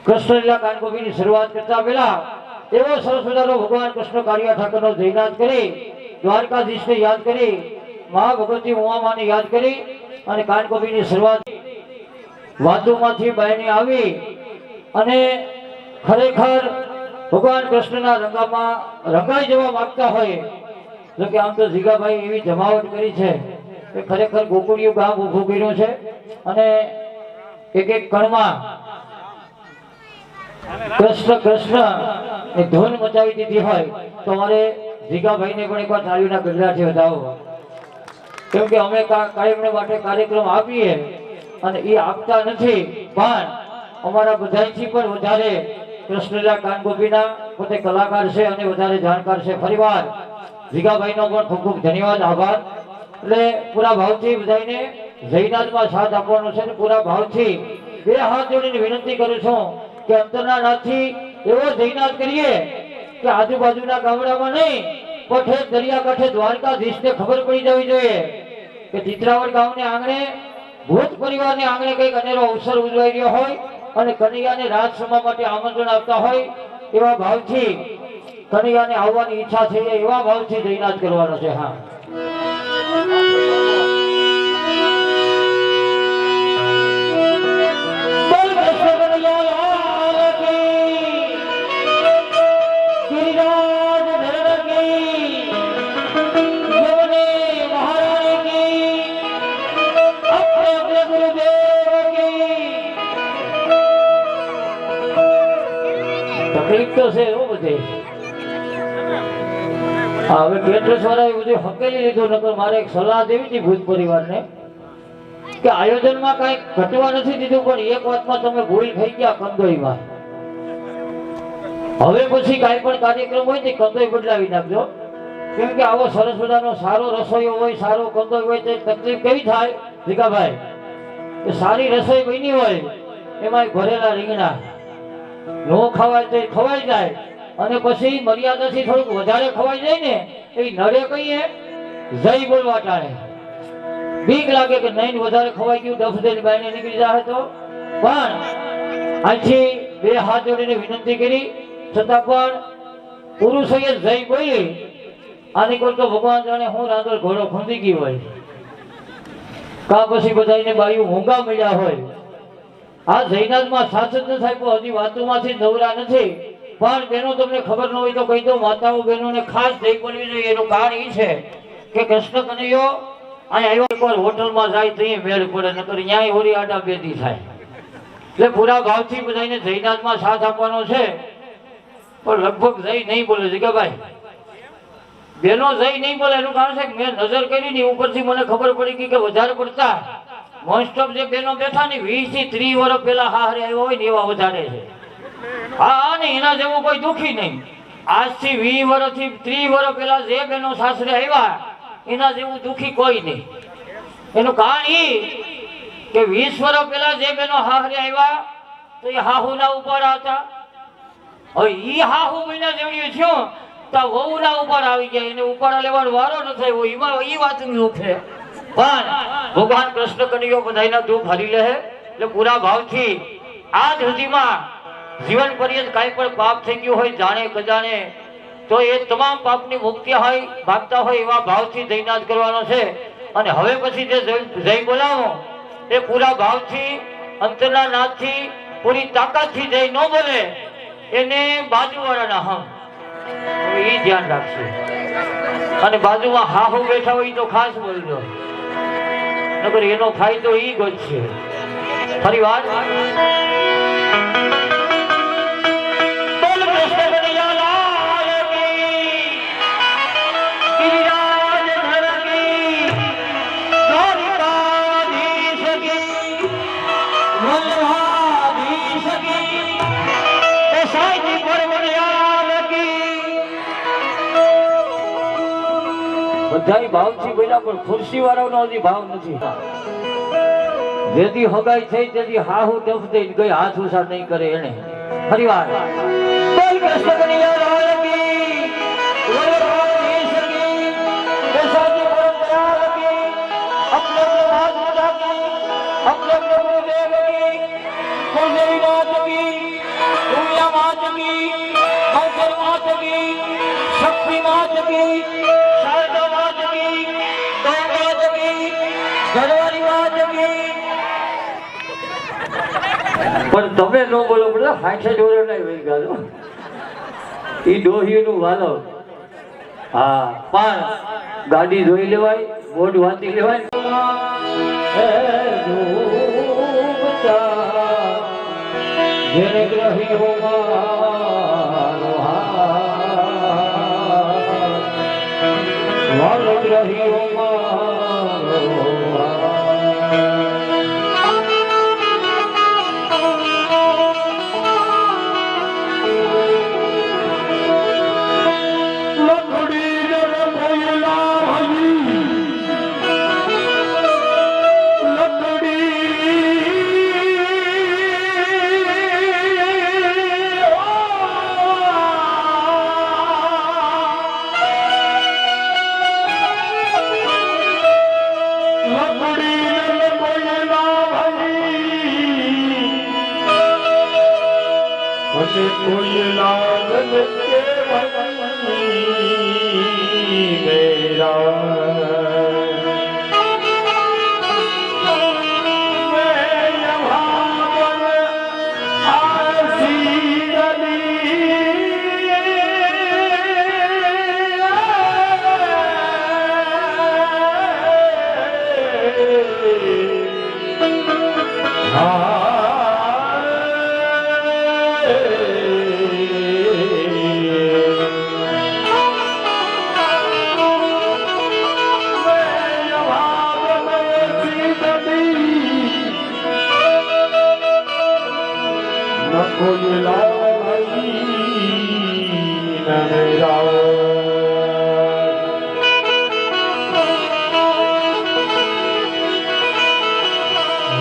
કૃષ્ણલીલા કાનગોપીની શરૂઆત કરતા પહેલા એવો સરસ મજાનો ભગવાન કૃષ્ણ કાળિયા ઠાકરનો જયનાદ કરી, દ્વારકાધીશને યાદ કરી, મહા ભગવતી ઉમામાને યાદ કરી અને કાનગોપીની શરૂઆત વાદુમાંથી બહારની આવી અને ખરેખર ભગવાન કૃષ્ણના રંગામાં રંગાઈ જવા માંગતા હોય જો કે આમ તો જીગાભાઈ એવી જમાવટ કરી છે કે ખરેખર ગોકુળિયું ગામ ઊભું કર્યું છે અને એક એક કણમાં કૃષ્ણ કૃષ્ણ એ ધૂન મચાવી દીધી હોય તો મારે જીગાભાઈને પણ એકવાર તાળીઓના ગઢડાથી વધાવો, કેમ કે અમે કાયમ માટે કાર્યક્રમ આપીએ અને એ આપતા નથી, પણ અમારા બધાથી પણ વધારે કૃષ્ણલીલા કાનગોપીના પોતે કલાકાર છે અને વધારે જાણકાર છે. ફરીવાર જીગાભાઈનો પણ ખૂબ ખૂબ ધન્યવાદ, આભાર. એટલે પૂરા ભાવથી બધાને જયનાથમાં સાથ આપવાનો છે. પૂરા ભાવથી બે હાથ જોડીને વિનંતી કરું છું કે અંતરના નાથથી એવો જયનાથ કરીએ કે આજુબાજુના ગામડામાં નહીં પણ દરિયા કાંઠે દ્વારકાધીશને ખબર પડી જવી જોઈએ કે ચિત્રાવડ ગામને આંગણે ભૂત પરિવારને આંગણે કંઈક અનેરો અવસર ઉજવાઈ રહ્યો હોય અને કનૈયાને રાજસભા માટે આમંત્રણ આપતા હોય એવા ભાવથી કનૈયાને આવવાની ઈચ્છા થઈ જાય એવા ભાવથી જયનાથ કરવાનો છે. હા, તકલીફ તો છે એવું બધે. હવે કેટરસ વાળાએ બધું હકેલી લીધું, નકર મારે એક સલાહ દેવી હતી ભૂત પરિવારને કે આયોજનમાં કઈ ઘટવા નથી દીધું, પણ એક વાતમાં તમે ભૂલ થઈ ગયા કંદોઈમાં. હવે પછી કાંઈ પણ કાર્યક્રમ હોય તે કંદોઈ બદલાવી નાખજો, કેમ કે આવો સરસ મજાનો સારો રસોઈયો હોય, સારો કંદોઈ હોય તે તકલીફ કેવી થાય ભીખાભાઈ કે સારી રસોઈ બની હોય એમાં ભરેલા રીંગણા નો ખવાય તો ખવાઈ જાય અને પછી મર્યાદાથી થોડુંક વધારે ખવાઈ જાય ને એ નડે કહીએ જય બોલવા ટાળે, બીક લાગે કે નહીં વધારે ખવાઈ ગયું ડફ દઈને બાઈને નીકળી જાય. તો પણ અહીંથી બે હાથ જોડીને વિનંતી કરી છતાં પણ પુરુષોએ જય બોલી આની કોઈ તો ભગવાન જાણે હું રાંધણ ઘોડો ખૂંદી ગઈ હોય કા પછી બધાને બાયું ઊંઘા મળ્યા હોય. આ જયનાથમાં સાચ જ ન થાય, હજી વાતોમાંથી નવરા નથી. પણ બેનો તમને ખબર ન હોય તો કહી દો, માતાઓ બહેનોને ખાસ જઈ પડવી જોઈએ. એનું કારણ એ છે કે કૃષ્ણ કનૈયો અહીં આવ્યો એકવાર હોટલમાં જાય તો મેળ પડે, નકર ન્યાય હોરી આડા બેદી થાય. એટલે પૂરા ભાવથી બધાને જયનાથમાં સાથ આપવાનો છે, પણ લગભગ જય નહીં બોલે જીગાભાઈ. બેનો જય નહીં બોલે એનું કારણ છે કે મેં નજર કરી ને ઉપરથી મને ખબર પડી ગઈ કે વધારે પડતા મોસ્ટ ઓફ જે બેનો બેઠા ને 20 થી 30 વર્ષ પેલા હારે આવ્યો હોય ને એવા વધારે છે. હા, ને એના જેવું કોઈ દુખી નહીં. આજથી 20 વર્ષથી 30 વર્ષ પેલા જે બેનો સાસરે આવ્યા એના જેવું દુખી કોઈ નહીં. એનું કારણ એ કે 20 વર્ષ પેલા જે બેનો હારે આવ્યા તો એ હાહુના ઉપર હતા. હવે ઈ હાહુ મહિના જેવડી થયો તો વહુના ઉપર આવી ગયા, એને ઉપાડા લેવાનો વારો ન થયો. એમાં એ વાત દુઃખ છે. પણ ભગવાન કૃષ્ણ કનૈયો બધાના દુઃખ હરી લે. એટલે પૂરા ભાવથી આજ સુધીમાં જીવન પર્યંત કાંઈ પણ પાપ થઈ ગયું હોય જાણે કજાણે તો એ તમામ પાપની મુક્તિ હોય ભાગતા હોય એવા ભાવથી જયનાથ કરવાનો છે. અને હવે પછી જે જય બોલાવો એ પૂરા ભાવથી અંતરના નાથથી પૂરી તાકાતથી જય ન બોલે એને બાજુવાળાના હમ એ ધ્યાન રાખશે. અને બાજુમાં હાહુ બેઠા હોય તો ખાસ બોલજો, નકર એનો ફાયદો ઈ જ છે. ફરી વાર બધા ભાવથી બોલ્યા, પણ ખુરશી વાળાનો હજી ભાવ નથી. જેથી હગાઈ થઈ તેથી હાહુ ડફ દઈ ગઈ, હાથ ઉછાળ નહીં કરે એને. ફરી વાર अपने गुरुदेव की कुलदेवी नाथ की की मंगल मात की शक्ति मात की शारदा मात की गौ मात की गरवारी मात की पर તમે નો બોલો બધા 60 વર્ષ ના વઈ ગાલો ઈ ડોહીનું વાલો હા પણ ગાડી જોઈ લેવાય બોર્ડ વાંચી લેવાય જેને ગ્રહી હો મારો હાલ ગ્રહી હો મારો कोई लागत के मेरा मैं यहाँ आसी कोई लाई न मेरा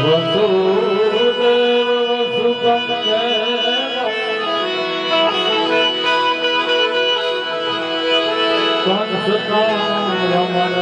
वसुदेव वसुदेव कंसता रमण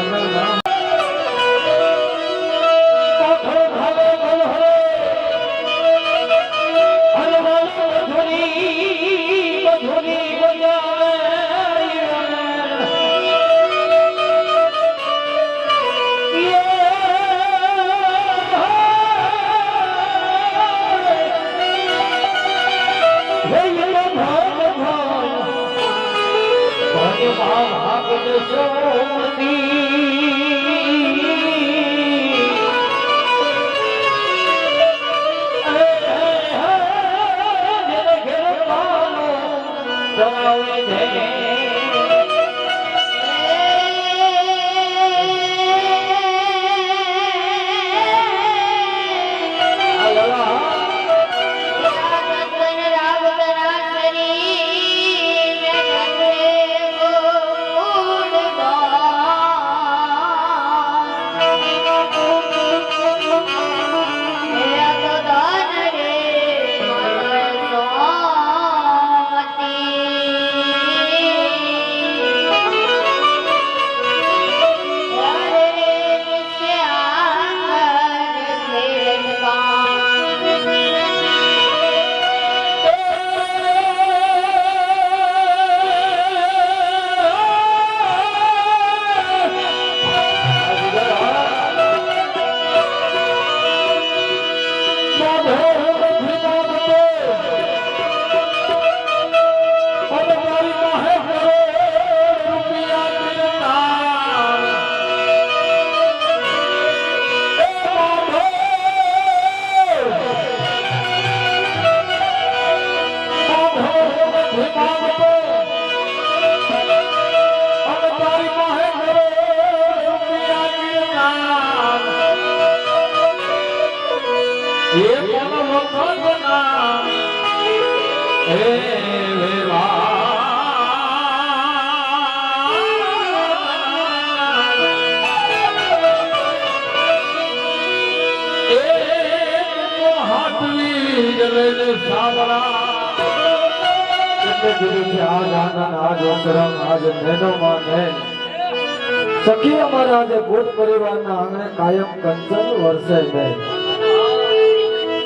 सखी हमारा आज भूत परिवार ना आंगणे कायम कंचन वर्षे में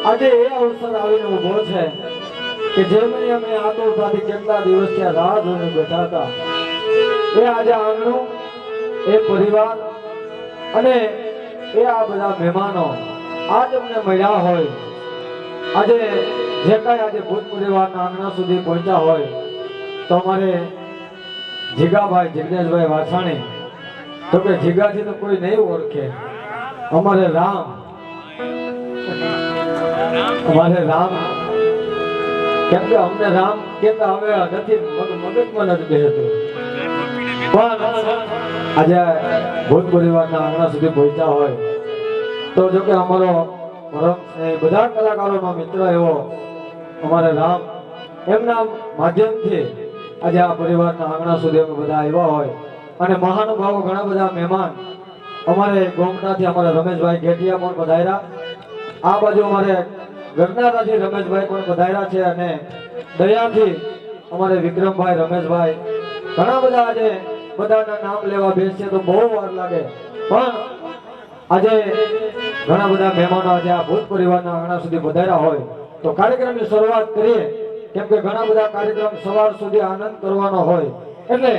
આજે એ અવસર આવીને ઉભો છે કે જેમની અમે આતુરતાથી કેટલા દિવસથી આ રાહ જોઈને બેઠા હતા એ આજે આંગણું એ પરિવાર અને એ આ બધા મહેમાનો આજ અમને મળ્યા હોય આજે જે કાંઈ આજે ભૂત પરિવારના આંગણા સુધી પહોંચ્યા હોય તો અમારે જીગાભાઈ જિગ્નેશભાઈ વાછાણી તો કે જીગાથી તો કોઈ નહીં ઓળખે અમારે રામ કેમ કે અમને રામ કેતા હવે નથી મગજમાં નથી બેસતું પણ આજે ભૂત પરિવારના આંગણા સુધી પહોંચ્યા હોય તો જો કે અમારો પરમ બધા કલાકારોનો મિત્ર એવો અમારે રામ એમના માધ્યમથી આજે આ પરિવારના આંગણા સુધી અમે બધા આવ્યા હોય અને મહાનુભાવો ઘણા બધા મહેમાન અમારે ગોમડાથી અમારા રમેશભાઈ ગેટિયા પણ પધાર્યા આ બાજુ અમારે ગરનારાથી રમેશભાઈ પણ પધાર્યા છે અને દયાથી અમારે વિક્રમભાઈ રમેશભાઈ ઘણા બધા આજે બધાના નામ લેવા બેસીએ તો બહુ વાર લાગે પણ આજે ઘણા બધા મહેમાનો આજે આ ભૂત પરિવારના આંગણા સુધી પધાર્યા હોય તો કાર્યક્રમની શરૂઆત કરીએ કેમ કે ઘણા બધા કાર્યક્રમ સવાર સુધી આનંદ કરવાનો હોય એટલે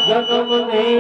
जन्म नहीं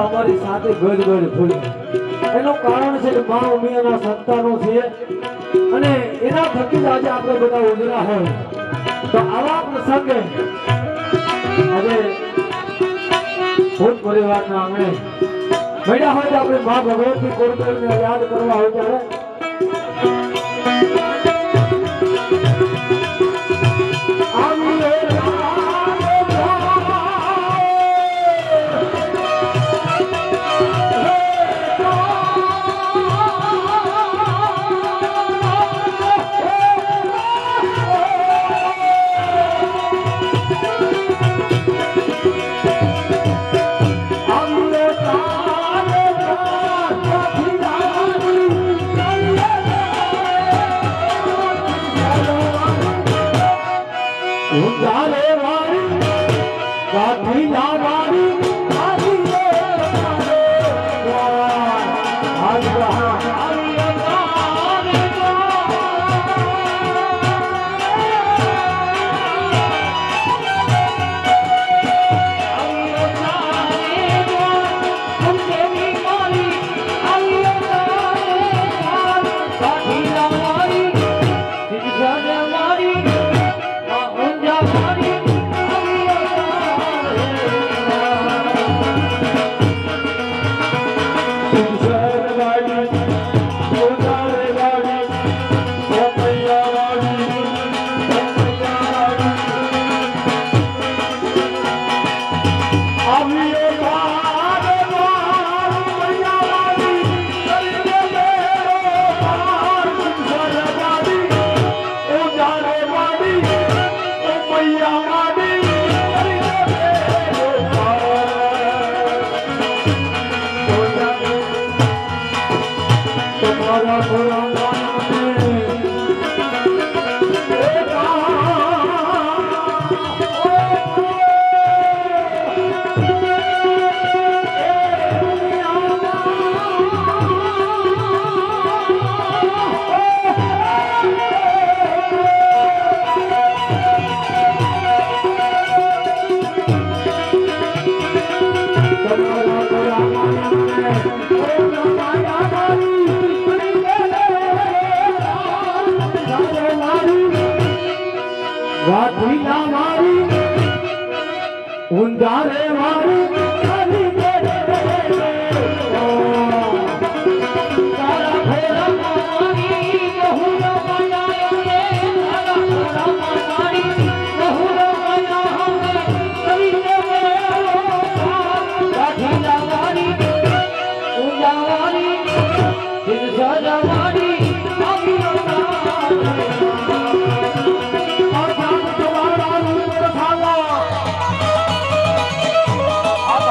અમારી સાથે ગજ ગજ ફૂલી એનું કારણ છે કે મા ઉમિયાના સંતાનો છે અને એના થકી જ આજે આપણે બધા ઉજળા હોય તો આવા પ્રસંગે આજે ભૂત પરિવારના આંગણે મળ્યા હોય તો આપણે મા ભગવતી કોરબેલને યાદ કરવા હોય ત્યારે કાઢી મારી ઊંધારે મારી ખાલી દે તારા ઘોડામાં મારી બહુનો બનાયો રે તારા ઘોડામાં મારી બહુનો બનાયો હમે કરી દે કાઠીલા મારી ઉજાવારી દિલ સજા મારી આવ્યો આ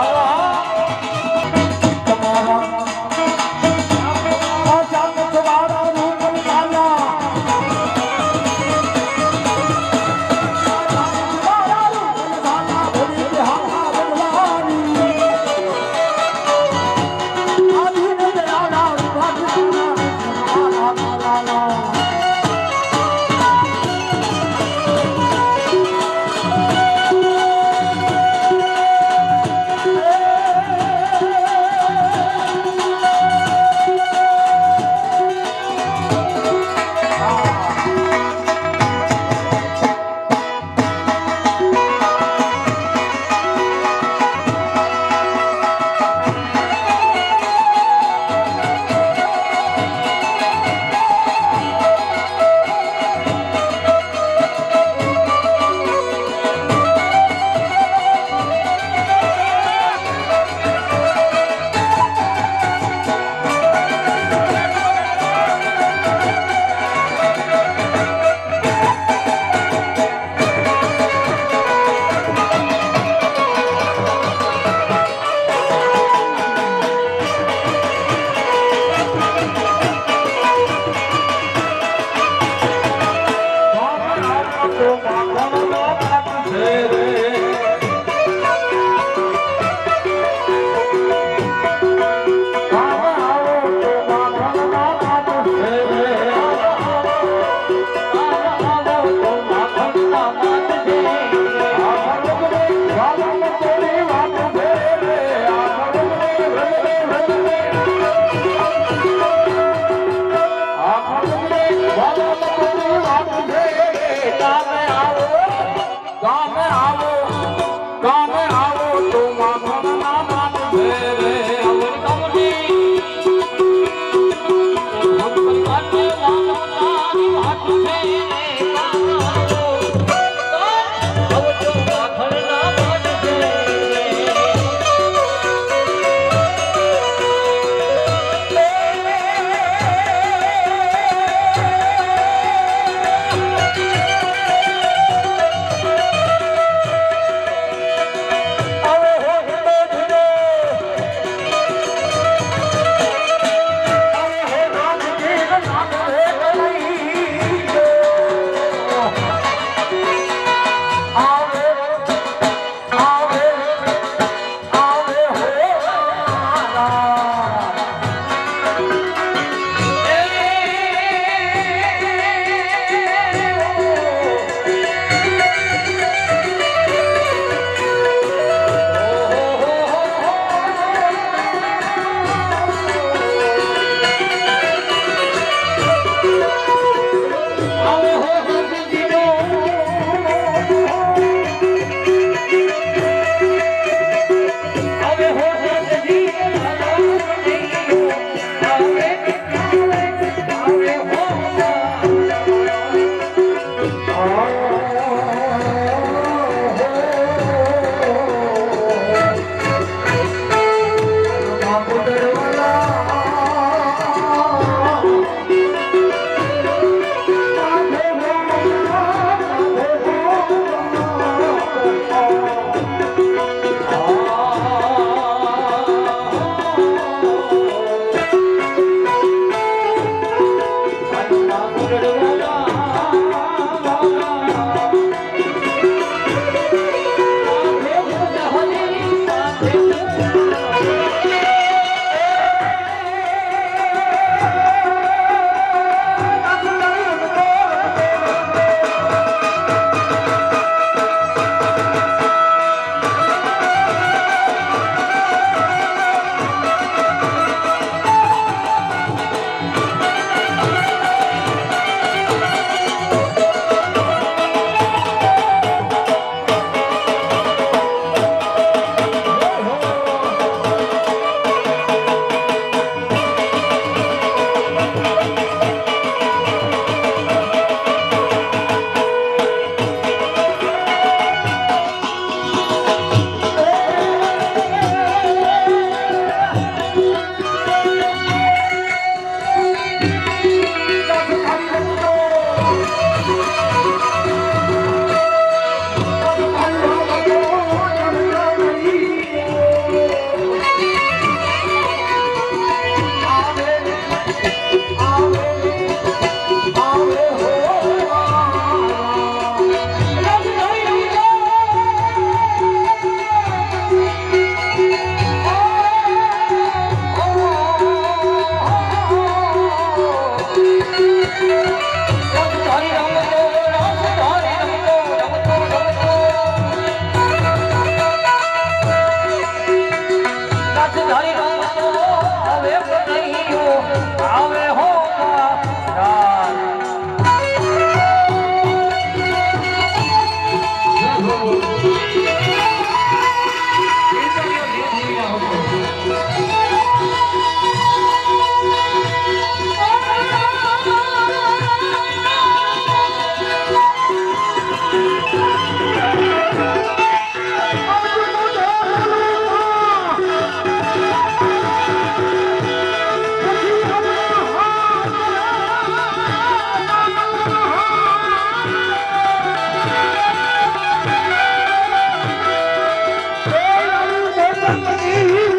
ગણપતિ